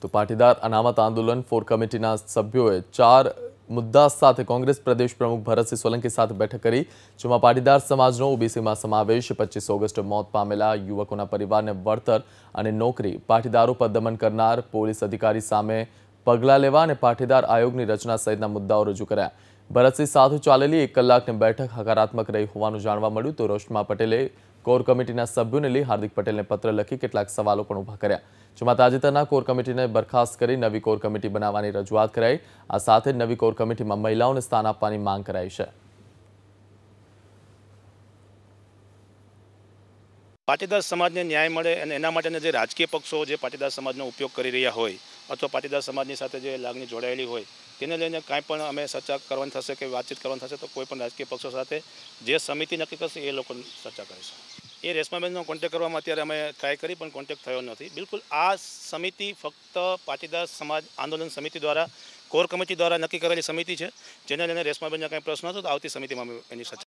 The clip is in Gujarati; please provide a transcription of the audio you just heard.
તો પાટીદાર અનામત આંદોલન ફોર કમિટીના સભ્યોએ 4 મુદ્દા સાથે કોંગ્રેસ પ્રદેશ પ્રમુખ ભરતસિંહ સોલંકી સાથે બેઠક કરી, જેમાં પાટીદાર સમાજનો ઓબીસીમાં સમાવેશ, 25 ઓગસ્ટે મોત પામેલા યુવકોના પરિવારને વળતર અને નોકરી, પાટીદારો પર દમન કરનાર પોલીસ અધિકારી સામે પગલાં લેવા અને પાટીદાર આયોગની રચના સહિતના મુદ્દાઓ રજૂ કર્યા। ભરતસિંહ સાથે ચાલેલી 1 કલાકની બેઠક હકારાત્મક રહી હોવાનું જાણવા મળ્યું। તો રોશમા પટેલે કોર કમિટીના સભ્યોને લઈ હાર્દિક પટેલને પત્ર લખી કેટલાક સવાલો પણ ઊભા કર્યા, જેમાં તાજેતરના કોર કમિટીને બરખાસ્ત કરી નવી કોર કમિટી બનાવવાની રજૂઆત કરાઈ। આ સાથે નવી કોર કમિટીમાં મહિલાઓને સ્થાન આપવાની માંગ કરાઈ છે। પાટીદાર સમાજને ન્યાય મળે અને એના માટેના જે રાજકીય પક્ષો જે પાટીદાર સમાજનો ઉપયોગ કરી રહ્યા હોય અથવા પાટીદાર સમાજની સાથે જે લાગણી જોડાયેલી હોય તેને લઈને કાંઈ પણ અમે ચર્ચા કરવાની થશે કે વાતચીત કરવાની થશે તો કોઈ પણ રાજકીય પક્ષો સાથે જે સમિતિ નક્કી કરશે એ લોકો ચર્ચા કરીશું। એ રેશમાબેનનો કોન્ટેક્ટ કરવામાં અત્યારે અમે ટ્રાય કરી પણ કોન્ટેક્ટ થયો નથી। બિલકુલ આ સમિતિ ફક્ત પાટીદાર સમાજ આંદોલન સમિતિ દ્વારા કોર કમિટી દ્વારા નક્કી કરેલી સમિતિ છે, જેને લઈને રેશમાબેનના કંઈ પ્રશ્ન હતો તો આવતી સમિતિમાં અમે એની ચર્ચા